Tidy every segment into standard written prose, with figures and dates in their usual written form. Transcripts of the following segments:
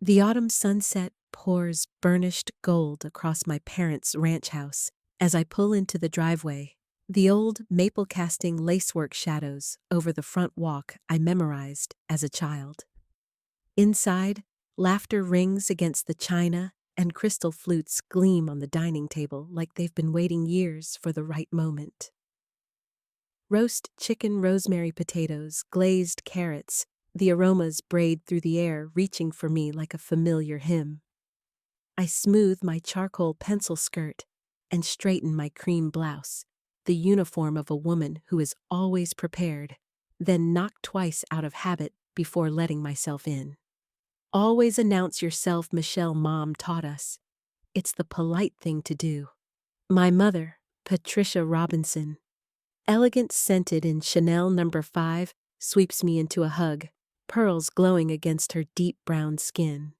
The autumn sunset pours burnished gold across my parents' ranch house as I pull into the driveway. The old maple casting lacework shadows over the front walk I memorized as a child. Inside, laughter rings against the china and crystal flutes gleam on the dining table like they've been waiting years for the right moment. Roast chicken, rosemary potatoes, glazed carrots, the aromas braid through the air, reaching for me like a familiar hymn. I smooth my charcoal pencil skirt and straighten my cream blouse, the uniform of a woman who is always prepared, then knock twice out of habit before letting myself in. Always announce yourself, Michelle, Mom taught us. It's the polite thing to do. My mother, Patricia Robinson, elegant scented in Chanel No. 5, sweeps me into a hug, pearls glowing against her deep brown skin.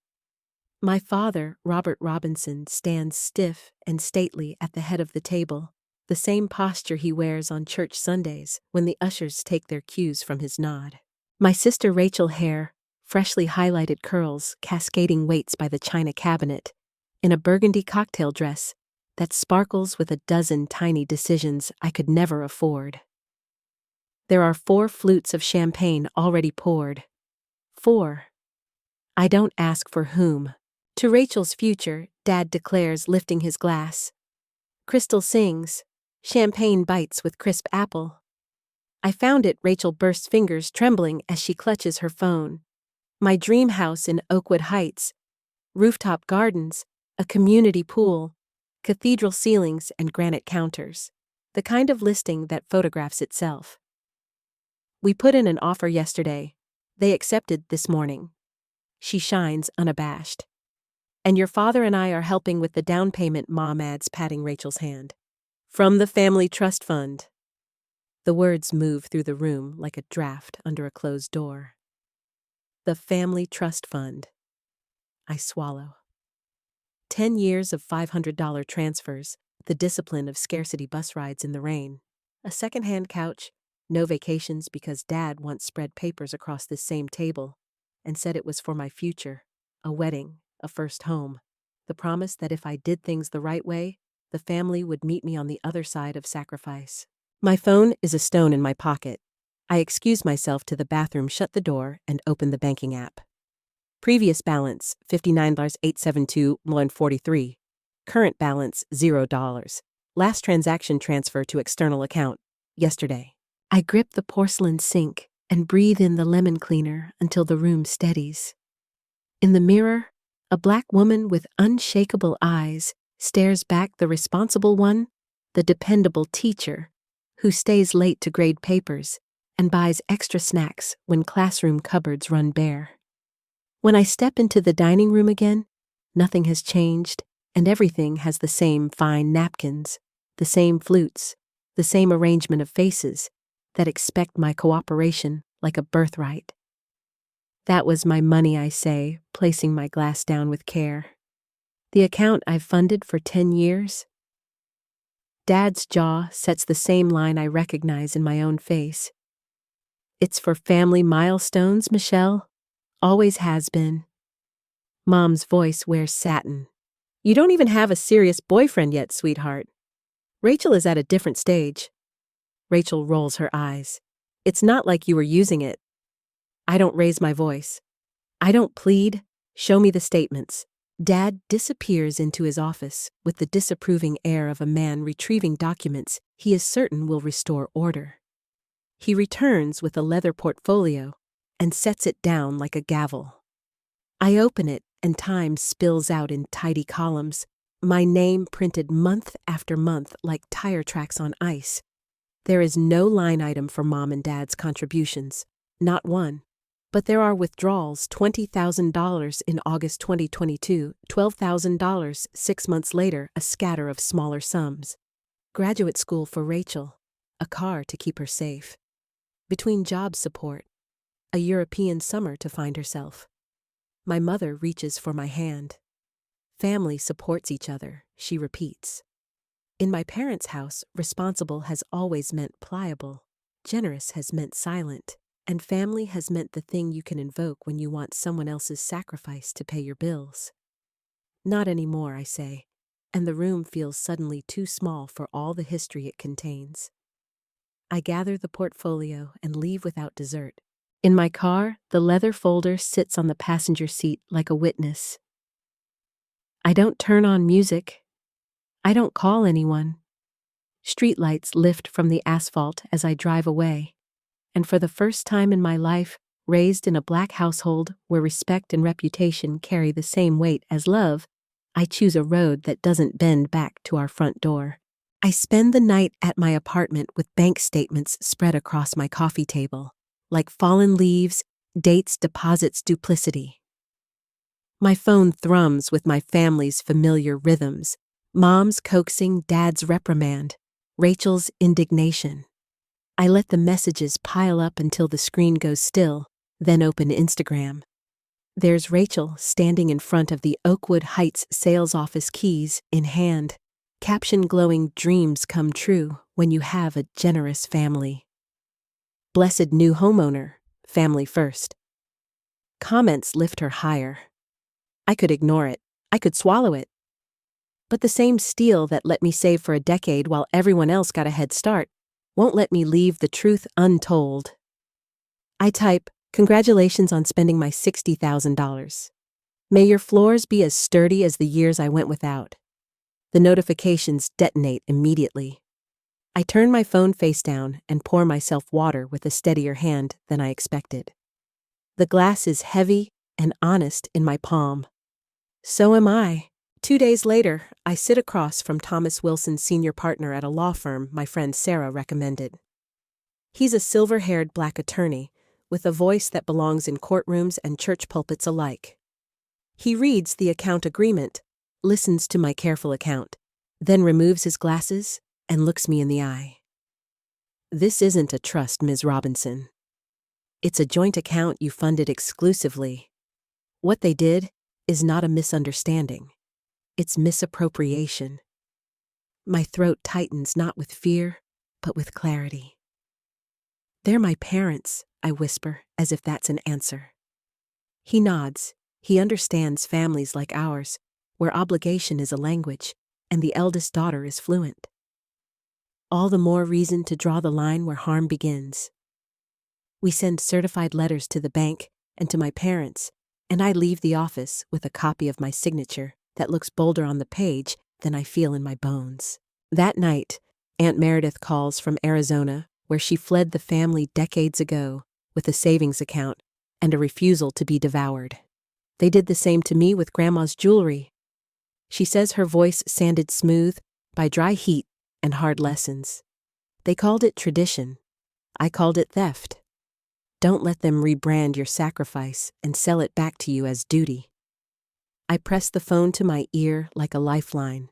My father, Robert Robinson, stands stiff and stately at the head of the table, the same posture he wears on church Sundays when the ushers take their cues from his nod. My sister Rachel, hair, freshly highlighted curls cascading weights by the china cabinet, in a burgundy cocktail dress that sparkles with a dozen tiny decisions I could never afford. There are 4 flutes of champagne already poured. 4. I don't ask for whom. To Rachel's future, Dad declares, lifting his glass. Crystal sings, champagne bites with crisp apple. I found it, Rachel bursts, fingers trembling as she clutches her phone. My dream house in Oakwood Heights. Rooftop gardens, a community pool, cathedral ceilings and granite counters. The kind of listing that photographs itself. We put in an offer yesterday. They accepted this morning. She shines unabashed. And your father and I are helping with the down payment, Mom adds, patting Rachel's hand. From the family trust fund. The words move through the room like a draft under a closed door. The family trust fund. I swallow. 10 years of $500 transfers, the discipline of scarcity bus rides in the rain, a second-hand couch, no vacations because Dad once spread papers across this same table and said it was for my future, a wedding, a first home, the promise that if I did things the right way, the family would meet me on the other side of sacrifice. My phone is a stone in my pocket. I excuse myself to the bathroom, shut the door, and open the banking app. Previous balance, $59,872.43. Current balance, $0. Last transaction transfer to external account, yesterday. I grip the porcelain sink and breathe in the lemon cleaner until the room steadies. In the mirror, a black woman with unshakable eyes stares back, the responsible one, the dependable teacher, who stays late to grade papers and buys extra snacks when classroom cupboards run bare. When I step into the dining room again, nothing has changed, and everything has the same fine napkins, the same flutes, the same arrangement of faces that expect my cooperation like a birthright. That was my money, I say, placing my glass down with care. The account I've funded for 10 years. Dad's jaw sets the same line I recognize in my own face. It's for family milestones, Michelle. Always has been. Mom's voice wears satin. You don't even have a serious boyfriend yet, sweetheart. Rachel is at a different stage. Rachel rolls her eyes. It's not like you were using it. I don't raise my voice. I don't plead. Show me the statements. Dad disappears into his office with the disapproving air of a man retrieving documents he is certain will restore order. He returns with a leather portfolio and sets it down like a gavel. I open it and time spills out in tidy columns, my name printed month after month like tire tracks on ice. There is no line item for Mom and Dad's contributions, not one. But there are withdrawals, $20,000 in August 2022, $12,000 6 months later, a scatter of smaller sums. Graduate school for Rachel, a car to keep her safe. Between job support, a European summer to find herself. My mother reaches for my hand. Family supports each other, she repeats. In my parents' house, responsible has always meant pliable. Generous has meant silent. And family has meant the thing you can invoke when you want someone else's sacrifice to pay your bills. Not anymore, I say, and the room feels suddenly too small for all the history it contains. I gather the portfolio and leave without dessert. In my car, the leather folder sits on the passenger seat like a witness. I don't turn on music. I don't call anyone. Streetlights lift from the asphalt as I drive away, and for the first time in my life, raised in a Black household where respect and reputation carry the same weight as love, I choose a road that doesn't bend back to our front door. I spend the night at my apartment with bank statements spread across my coffee table, like fallen leaves, dates, deposits, duplicity. My phone thrums with my family's familiar rhythms, Mom's coaxing, Dad's reprimand, Rachel's indignation. I let the messages pile up until the screen goes still, then open Instagram. There's Rachel standing in front of the Oakwood Heights sales office, keys in hand, caption glowing, "Dreams come true when you have a generous family." Blessed new homeowner, family first. Comments lift her higher. I could ignore it. I could swallow it. But the same steel that let me save for a decade while everyone else got a head start won't let me leave the truth untold. I type, "Congratulations on spending my $60,000. May your floors be as sturdy as the years I went without." The notifications detonate immediately. I turn my phone face down and pour myself water with a steadier hand than I expected. The glass is heavy and honest in my palm. So am I. 2 days later, I sit across from Thomas Wilson's senior partner at a law firm my friend Sarah recommended. He's a silver-haired Black attorney with a voice that belongs in courtrooms and church pulpits alike. He reads the account agreement, listens to my careful account, then removes his glasses and looks me in the eye. "This isn't a trust, Ms. Robinson. It's a joint account you funded exclusively. What they did is not a misunderstanding. It's misappropriation." My throat tightens not with fear, but with clarity. "They're my parents," I whisper, as if that's an answer. He nods. He understands families like ours, where obligation is a language, and the eldest daughter is fluent. All the more reason to draw the line where harm begins. We send certified letters to the bank and to my parents, and I leave the office with a copy of my signature that looks bolder on the page than I feel in my bones. That night, Aunt Meredith calls from Arizona, where she fled the family decades ago with a savings account and a refusal to be devoured. They did the same to me with Grandma's jewelry. She says her voice sanded smooth by dry heat and hard lessons. They called it tradition. I called it theft. Don't let them rebrand your sacrifice and sell it back to you as duty. I press the phone to my ear like a lifeline.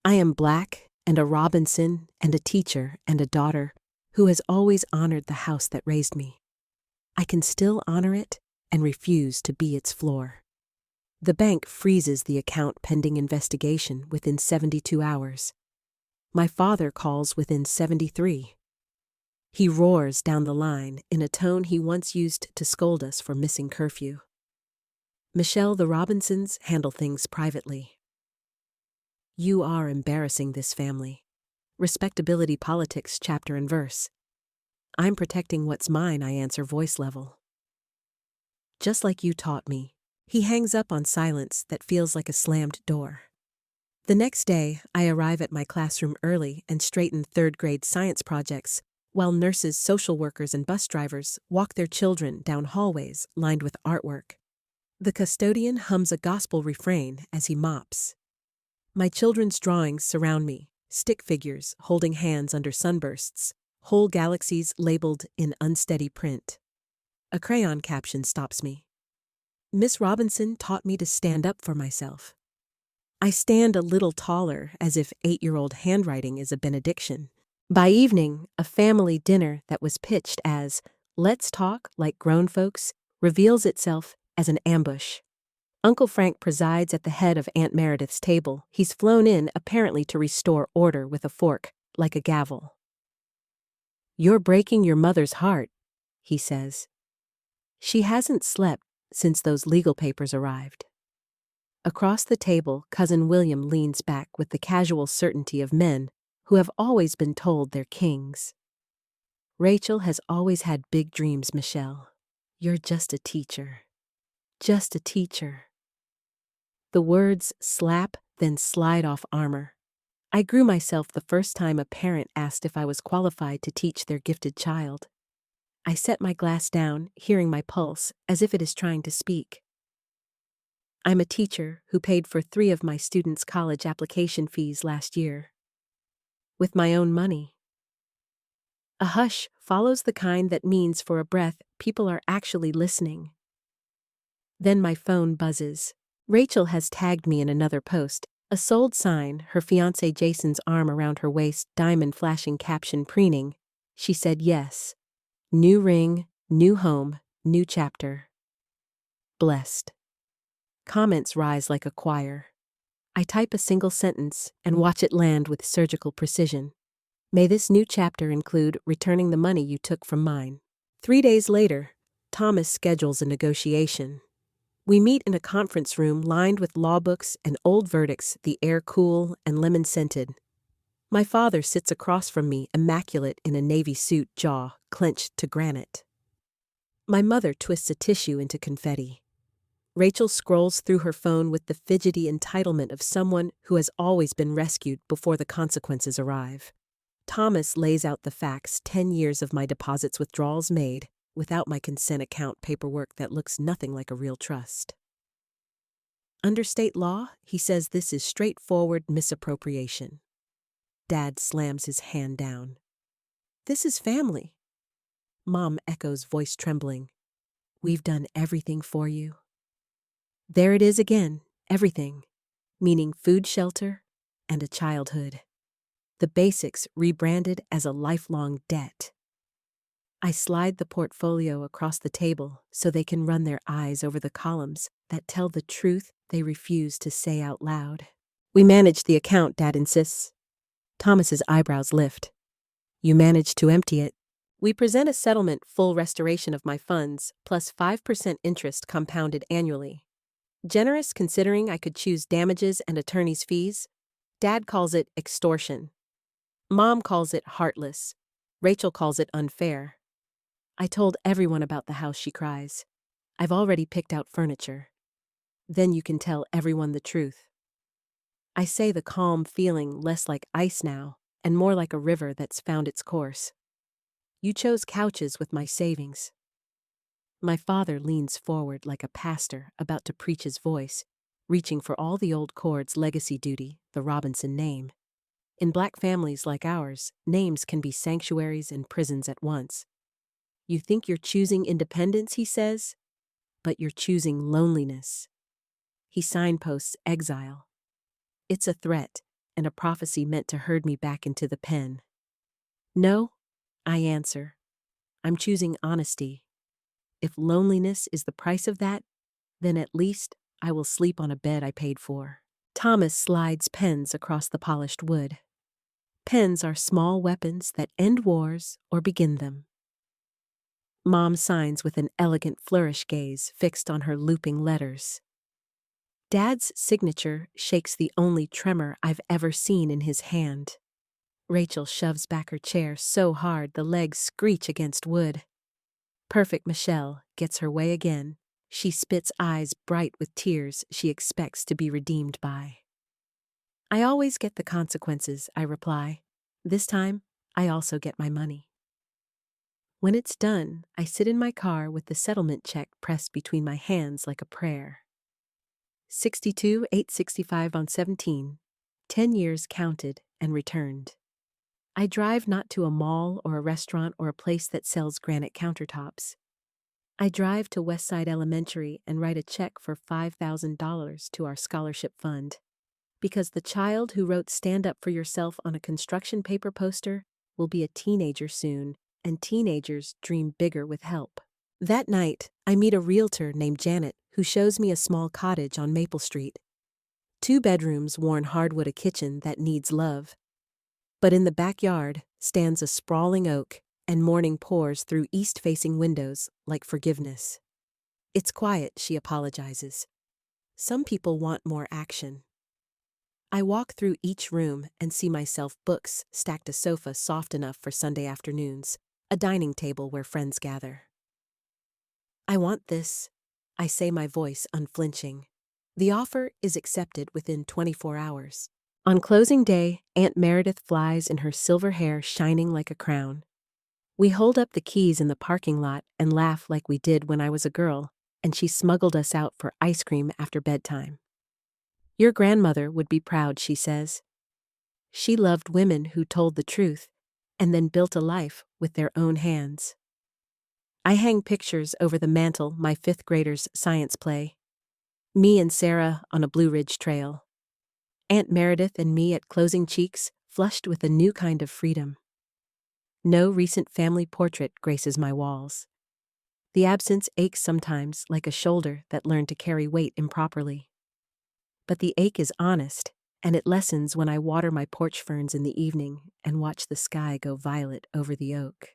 I am Black and a Robinson and a teacher and a daughter who has always honored the house that raised me. I can still honor it and refuse to be its floor. The bank freezes the account pending investigation within 72 hours. My father calls within 73. He roars down the line in a tone he once used to scold us for missing curfew. "Michelle, the Robinsons handle things privately. You are embarrassing this family." Respectability politics, chapter and verse. "I'm protecting what's mine," I answer voice level. "Just like you taught me." He hangs up on silence that feels like a slammed door. The next day, I arrive at my classroom early and straighten third-grade science projects, while nurses, social workers, and bus drivers walk their children down hallways lined with artwork. The custodian hums a gospel refrain as he mops. My children's drawings surround me, stick figures holding hands under sunbursts, whole galaxies labeled in unsteady print. A crayon caption stops me. "Miss Robinson taught me to stand up for myself." I stand a little taller, as if 8-year-old handwriting is a benediction. By evening, a family dinner that was pitched as "let's talk like grown folks" reveals itself as an ambush. Uncle Frank presides at the head of Aunt Meredith's table. He's flown in apparently to restore order with a fork, like a gavel. "You're breaking your mother's heart," he says. She hasn't slept since those legal papers arrived. Across the table, Cousin William leans back with the casual certainty of men who have always been told they're kings. Rachel has always had big dreams, Michelle. You're just a teacher. Just a teacher. The words slap, then slide off armor. I grew myself the first time a parent asked if I was qualified to teach their gifted child. I set my glass down, hearing my pulse, as if it is trying to speak. I'm a teacher who paid for 3 of my students' college application fees last year. With my own money. A hush follows the kind that means for a breath people are actually listening. Then my phone buzzes. Rachel has tagged me in another post, a sold sign, her fiancé Jason's arm around her waist, diamond flashing caption preening. She said yes. New ring, new home, new chapter. Blessed. Comments rise like a choir. I type a single sentence and watch it land with surgical precision. May this new chapter include returning the money you took from mine. 3 days later, Thomas schedules a negotiation. We meet in a conference room lined with law books and old verdicts, the air cool and lemon-scented. My father sits across from me, immaculate in a navy suit, jaw clenched to granite. My mother twists a tissue into confetti. Rachel scrolls through her phone with the fidgety entitlement of someone who has always been rescued before the consequences arrive. Thomas lays out the facts: 10 years of my deposits, withdrawals made, without my consent, account paperwork that looks nothing like a real trust. Under state law, he says this is straightforward misappropriation. Dad slams his hand down. This is family. Mom echoes, voice trembling. We've done everything for you. There it is again, everything, meaning food, shelter, and a childhood. The basics rebranded as a lifelong debt. I slide the portfolio across the table so they can run their eyes over the columns that tell the truth they refuse to say out loud. We manage the account, Dad insists. Thomas's eyebrows lift. You managed to empty it. We present a settlement, full restoration of my funds, plus 5% interest compounded annually. Generous considering I could choose damages and attorney's fees. Dad calls it extortion. Mom calls it heartless. Rachel calls it unfair. I told everyone about the house, she cries. I've already picked out furniture. Then you can tell everyone the truth. I say, the calm feeling less like ice now, and more like a river that's found its course. You chose couches with my savings. My father leans forward like a pastor about to preach his voice, reaching for all the old chords: legacy, duty, the Robinson name. In black families like ours, names can be sanctuaries and prisons at once. You think you're choosing independence, he says, but you're choosing loneliness. He signposts exile. It's a threat and a prophecy meant to herd me back into the pen. No, I answer. I'm choosing honesty. If loneliness is the price of that, then at least I will sleep on a bed I paid for. Thomas slides pens across the polished wood. Pens are small weapons that end wars or begin them. Mom signs with an elegant flourish, gaze fixed on her looping letters. Dad's signature shakes the only tremor I've ever seen in his hand. Rachel shoves back her chair so hard the legs screech against wood. Perfect Michelle gets her way again. She spits eyes bright with tears she expects to be redeemed by. I always get the consequences, I reply. This time, I also get my money. When it's done, I sit in my car with the settlement check pressed between my hands like a prayer. $62,865 on 17, 10 years counted and returned. I drive not to a mall or a restaurant or a place that sells granite countertops. I drive to Westside Elementary and write a check for $5,000 to our scholarship fund. Because the child who wrote "Stand Up for Yourself" on a construction paper poster will be a teenager soon, and teenagers dream bigger with help. That night, I meet a realtor named Janet who shows me a small cottage on Maple Street. 2 bedrooms, worn hardwood, a kitchen that needs love. But in the backyard stands a sprawling oak, and morning pours through east-facing windows like forgiveness. It's quiet, she apologizes. Some people want more action. I walk through each room and see myself books stacked, a sofa soft enough for Sunday afternoons, a dining table where friends gather. I want this, I say, my voice unflinching. The offer is accepted within 24 hours. On closing day, Aunt Meredith flies in her silver hair shining like a crown. We hold up the keys in the parking lot and laugh like we did when I was a girl, and she smuggled us out for ice cream after bedtime. Your grandmother would be proud, she says. She loved women who told the truth and then built a life with their own hands. I hang pictures over the mantel, my fifth graders' science play. Me and Sarah on a Blue Ridge trail. Aunt Meredith and me at closing cheeks, flushed with a new kind of freedom. No recent family portrait graces my walls. The absence aches sometimes like a shoulder that learned to carry weight improperly. But the ache is honest, and it lessens when I water my porch ferns in the evening and watch the sky go violet over the oak.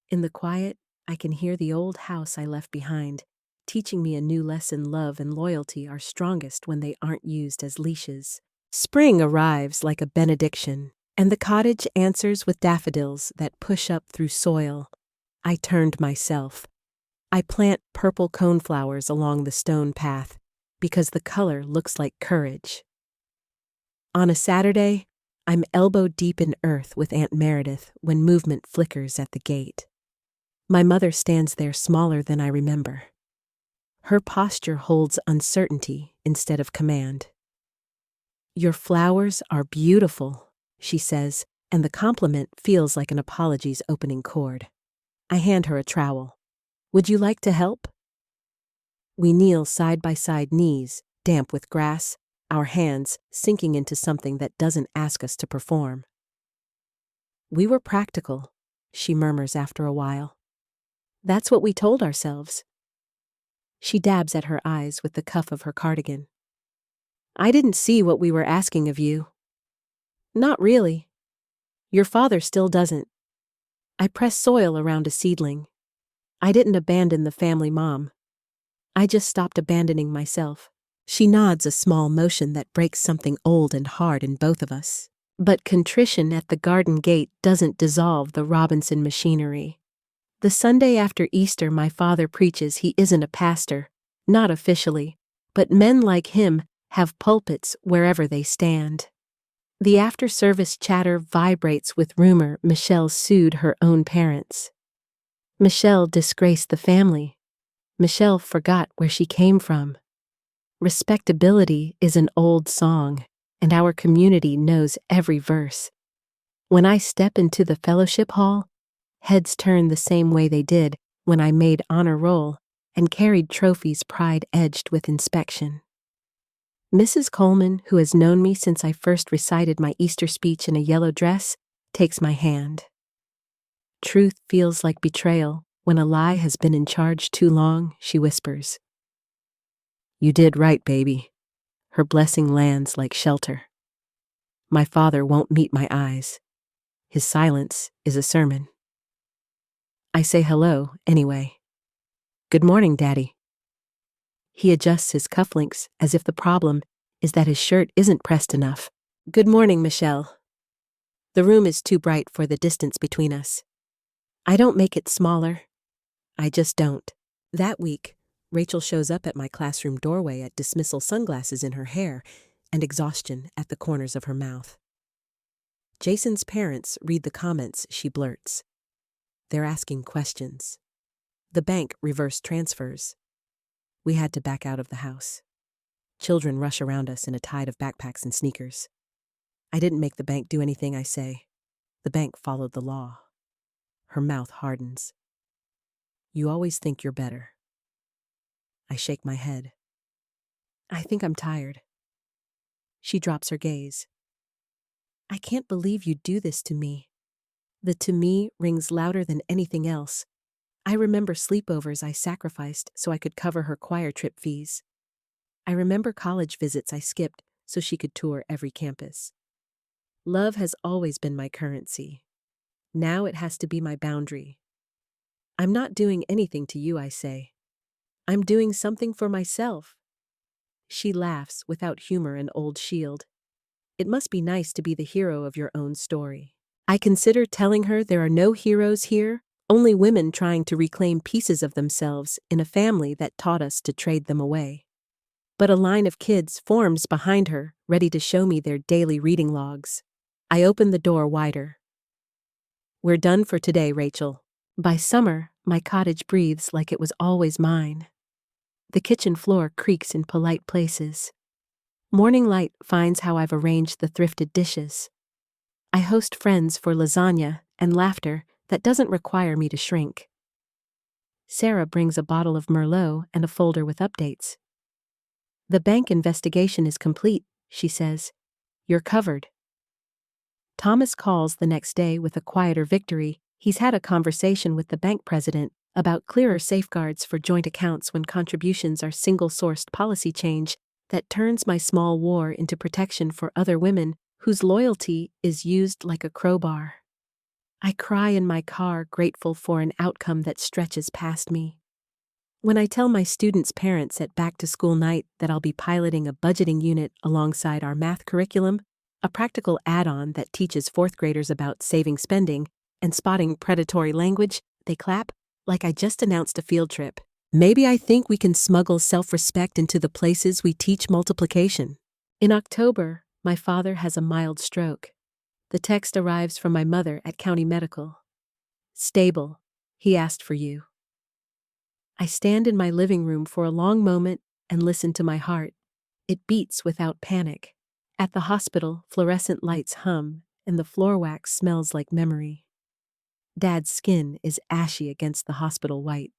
In the quiet, I can hear the old house I left behind, teaching me a new lesson: love and loyalty are strongest when they aren't used as leashes. Spring arrives like a benediction, and the cottage answers with daffodils that push up through soil. I turned myself. I plant purple coneflowers along the stone path, because the color looks like courage. On a Saturday, I'm elbow deep in earth with Aunt Meredith when movement flickers at the gate. My mother stands there smaller than I remember. Her posture holds uncertainty instead of command. Your flowers are beautiful, she says, and the compliment feels like an apology's opening chord. I hand her a trowel. Would you like to help? We kneel side by side, knees damp with grass, our hands sinking into something that doesn't ask us to perform. We were practical, she murmurs after a while. That's what we told ourselves. She dabs at her eyes with the cuff of her cardigan. I didn't see what we were asking of you. Not really. Your father still doesn't. I press soil around a seedling. I didn't abandon the family mom. I just stopped abandoning myself. She nods, a small motion that breaks something old and hard in both of us. But contrition at the garden gate doesn't dissolve the Robinson machinery. The Sunday after Easter, my father preaches. He isn't a pastor, not officially, but men like him have pulpits wherever they stand. The after-service chatter vibrates with rumor Michelle sued her own parents. Michelle disgraced the family. Michelle forgot where she came from. Respectability is an old song, and our community knows every verse. When I step into the fellowship hall, heads turn the same way they did when I made honor roll and carried trophies pride-edged with inspection. Mrs. Coleman, who has known me since I first recited my Easter speech in a yellow dress, takes my hand. Truth feels like betrayal when a lie has been in charge too long, she whispers. You did right, baby. Her blessing lands like shelter. My father won't meet my eyes. His silence is a sermon. I say hello, anyway. Good morning, Daddy. He adjusts his cufflinks as if the problem is that his shirt isn't pressed enough. Good morning, Michelle. The room is too bright for the distance between us. I don't make it smaller. I just don't. That week, Rachel shows up at my classroom doorway at dismissal, sunglasses in her hair and exhaustion at the corners of her mouth. Jason's parents read the comments she blurts. They're asking questions. The bank reversed transfers. We had to back out of the house. Children rush around us in a tide of backpacks and sneakers. I didn't make the bank do anything, I say. The bank followed the law. Her mouth hardens. You always think you're better. I shake my head. I think I'm tired. She drops her gaze. I can't believe you do this to me. The "to me" rings louder than anything else. I remember sleepovers I sacrificed so I could cover her choir trip fees. I remember college visits I skipped so she could tour every campus. Love has always been my currency. Now it has to be my boundary. I'm not doing anything to you, I say. I'm doing something for myself. She laughs without humor and old shield. It must be nice to be the hero of your own story. I consider telling her there are no heroes here, only women trying to reclaim pieces of themselves in a family that taught us to trade them away. But a line of kids forms behind her, ready to show me their daily reading logs. I open the door wider. We're done for today, Rachel. By summer, my cottage breathes like it was always mine. The kitchen floor creaks in polite places. Morning light finds how I've arranged the thrifted dishes. I host friends for lasagna and laughter that doesn't require me to shrink. Sarah brings a bottle of Merlot and a folder with updates. The bank investigation is complete, she says. You're covered. Thomas calls the next day with a quieter victory. He's had a conversation with the bank president about clearer safeguards for joint accounts when contributions are single-sourced policy change that turns my small war into protection for other women whose loyalty is used like a crowbar. I cry in my car, grateful for an outcome that stretches past me. When I tell my students' parents at back-to-school night that I'll be piloting a budgeting unit alongside our math curriculum, a practical add-on that teaches fourth graders about saving spending and spotting predatory language, they clap like I just announced a field trip. Maybe I think we can smuggle self-respect into the places we teach multiplication. In October, my father has a mild stroke. The text arrives from my mother at County Medical. Stable. He asked for you. I stand in my living room for a long moment and listen to my heart. It beats without panic. At the hospital, fluorescent lights hum, and the floor wax smells like memory. Dad's skin is ashy against the hospital white.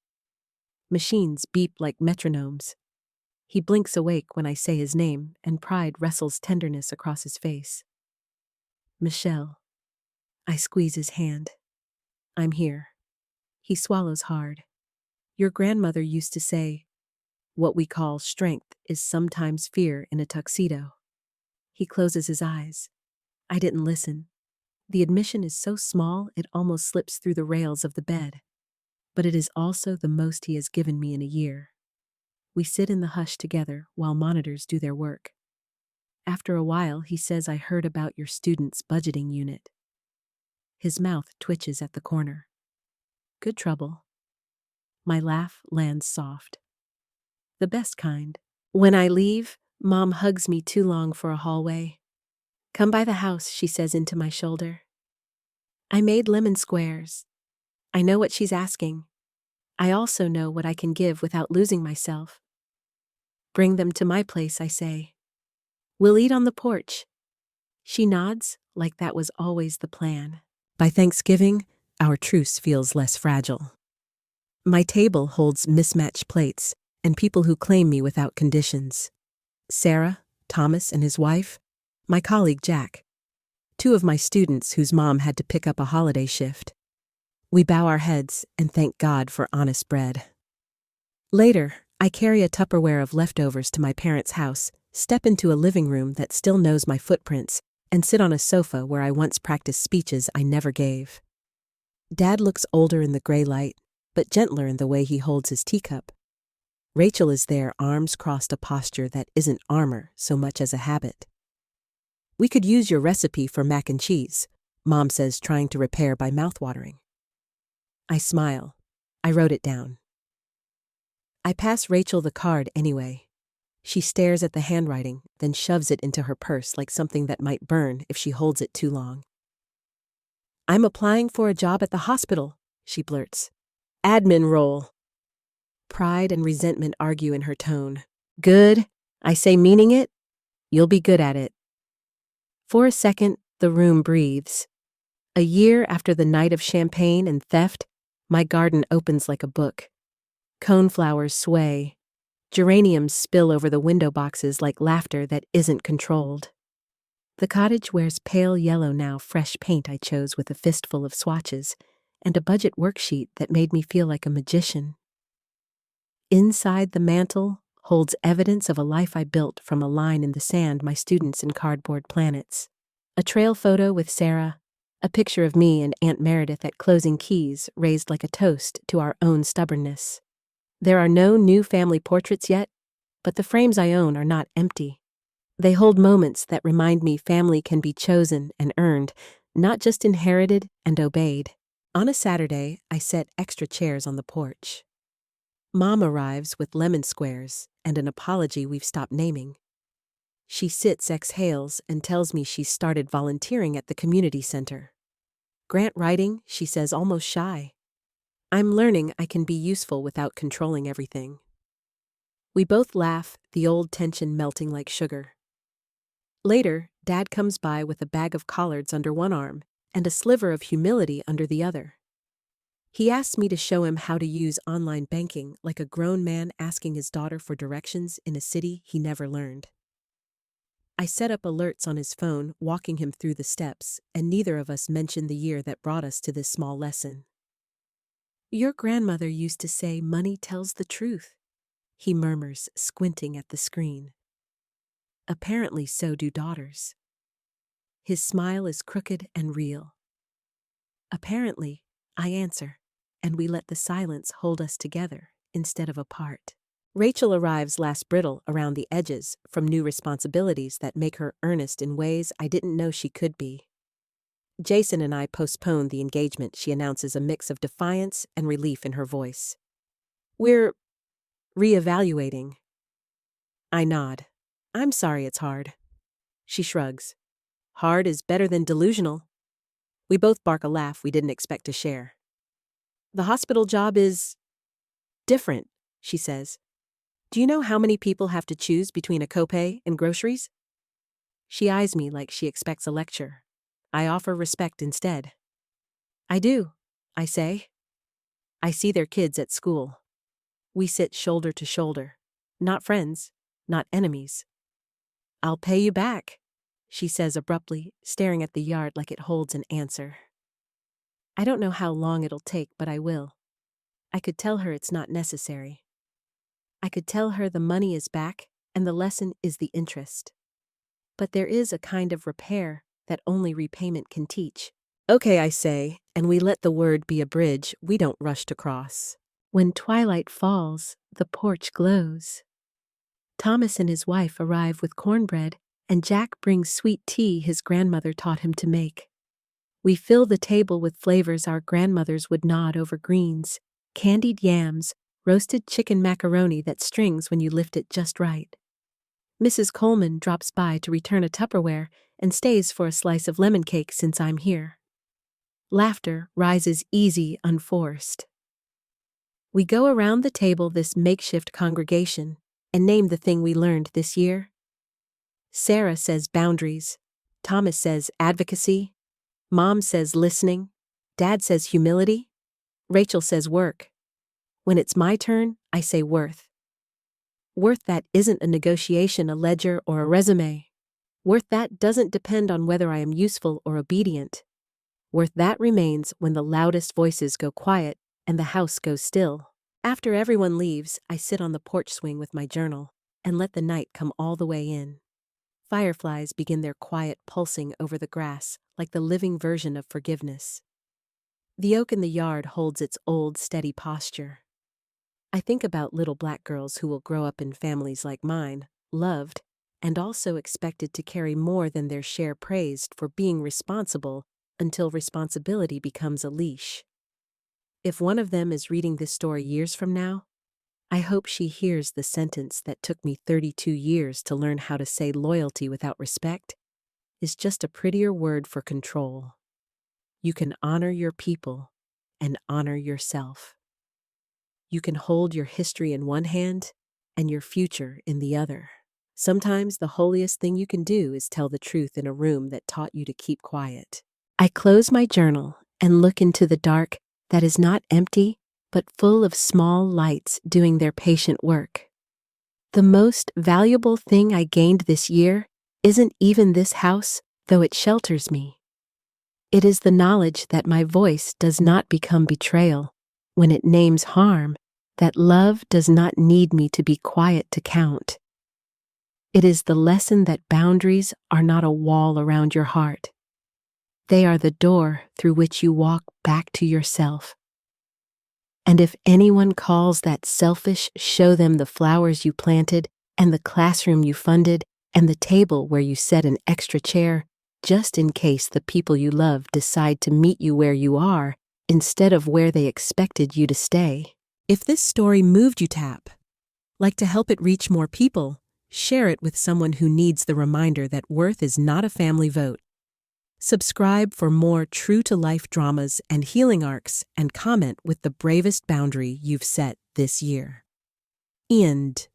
Machines beep like metronomes. He blinks awake when I say his name, and pride wrestles tenderness across his face. Michelle. I squeeze his hand. I'm here. He swallows hard. Your grandmother used to say, what we call strength is sometimes fear in a tuxedo. He closes his eyes. I didn't listen. The admission is so small it almost slips through the rails of the bed. But it is also the most he has given me in a year. We sit in the hush together while monitors do their work. After a while, he says I heard about your student's budgeting unit. His mouth twitches at the corner. Good trouble. My laugh lands soft. The best kind. When I leave, Mom hugs me too long for a hallway. Come by the house, she says into my shoulder. I made lemon squares. I know what she's asking. I also know what I can give without losing myself. Bring them to my place, I say. We'll eat on the porch. She nods, like that was always the plan. By Thanksgiving, our truce feels less fragile. My table holds mismatched plates and people who claim me without conditions. Sarah, Thomas and his wife, my colleague Jack, two of my students whose mom had to pick up a holiday shift. We bow our heads and thank God for honest bread. Later, I carry a Tupperware of leftovers to my parents' house, step into a living room that still knows my footprints, and sit on a sofa where I once practiced speeches I never gave. Dad looks older in the gray light, but gentler in the way he holds his teacup. Rachel is there, arms crossed, a posture that isn't armor so much as a habit. We could use your recipe for mac and cheese, Mom says, trying to repair by mouthwatering. I smile. I wrote it down. I pass Rachel the card anyway. She stares at the handwriting, then shoves it into her purse like something that might burn if she holds it too long. I'm applying for a job at the hospital, she blurts. Admin role. Pride and resentment argue in her tone. Good, I say, meaning it. You'll be good at it. For a second, the room breathes. A year after the night of champagne and theft, my garden opens like a book. Coneflowers sway. Geraniums spill over the window boxes like laughter that isn't controlled. The cottage wears pale yellow now, fresh paint I chose with a fistful of swatches, and a budget worksheet that made me feel like a magician. Inside the mantle holds evidence of a life I built from a line in the sand my students in cardboard planets. A trail photo with Sarah, A picture of me and Aunt Meredith at closing keys raised like a toast to our own stubbornness. There are no new family portraits yet, but the frames I own are not empty. They hold moments that remind me family can be chosen and earned, not just inherited and obeyed. On a Saturday, I set extra chairs on the porch. Mom arrives with lemon squares and an apology we've stopped naming. She sits, exhales, and tells me she's started volunteering at the community center. Grant writing, she says, almost shy. I'm learning I can be useful without controlling everything. We both laugh, the old tension melting like sugar. Later, Dad comes by with a bag of collards under one arm and a sliver of humility under the other. He asks me to show him how to use online banking like a grown man asking his daughter for directions in a city he never learned. I set up alerts on his phone, walking him through the steps, and neither of us mention the year that brought us to this small lesson. Your grandmother used to say money tells the truth, he murmurs, squinting at the screen. Apparently so do daughters. His smile is crooked and real. Apparently, I answer, and we let the silence hold us together instead of apart. Rachel arrives last brittle around the edges from new responsibilities that make her earnest in ways I didn't know she could be. Jason and I postponed the engagement, she announces, a mix of defiance and relief in her voice. We're reevaluating. I nod. I'm sorry it's hard. She shrugs. Hard is better than delusional. We both bark a laugh we didn't expect to share. The hospital job is different, she says. Do you know how many people have to choose between a copay and groceries? She eyes me like she expects a lecture. I offer respect instead. I do, I say. I see their kids at school. We sit shoulder to shoulder. Not friends, not enemies. I'll pay you back, she says abruptly, staring at the yard like it holds an answer. I don't know how long it'll take, but I will. I could tell her it's not necessary. I could tell her the money is back and the lesson is the interest. But there is a kind of repair that only repayment can teach. Okay, I say, and we let the word be a bridge we don't rush to cross. When twilight falls, the porch glows. Thomas and his wife arrive with cornbread, and Jack brings sweet tea his grandmother taught him to make. We fill the table with flavors our grandmothers would nod over: greens, candied yams, roasted chicken macaroni that strings when you lift it just right. Mrs. Coleman drops by to return a Tupperware and stays for a slice of lemon cake since I'm here. Laughter rises easy, unforced. We go around the table, this makeshift congregation, and name the thing we learned this year. Sarah says boundaries. Thomas says advocacy. Mom says listening. Dad says humility. Rachel says work. When it's my turn, I say worth. Worth that isn't a negotiation, a ledger, or a resume. Worth that doesn't depend on whether I am useful or obedient. Worth that remains when the loudest voices go quiet and the house goes still. After everyone leaves, I sit on the porch swing with my journal and let the night come all the way in. Fireflies begin their quiet pulsing over the grass like the living version of forgiveness. The oak in the yard holds its old, steady posture. I think about little black girls who will grow up in families like mine, loved, and also expected to carry more than their share praised for being responsible until responsibility becomes a leash. If one of them is reading this story years from now, I hope she hears the sentence that took me 32 years to learn how to say: loyalty without respect is just a prettier word for control. You can honor your people and honor yourself. You can hold your history in one hand and your future in the other. Sometimes the holiest thing you can do is tell the truth in a room that taught you to keep quiet. I close my journal and look into the dark that is not empty, but full of small lights doing their patient work. The most valuable thing I gained this year isn't even this house, though it shelters me. It is the knowledge that my voice does not become betrayal when it names harm, that love does not need me to be quiet to count. It is the lesson that boundaries are not a wall around your heart. They are the door through which you walk back to yourself. And if anyone calls that selfish, show them the flowers you planted, and the classroom you funded, and the table where you set an extra chair, just in case the people you love decide to meet you where you are instead of where they expected you to stay. If this story moved you, like to help it reach more people, share it with someone who needs the reminder that worth is not a family vote. Subscribe for more true-to-life dramas and healing arcs, and comment with the bravest boundary you've set this year. End.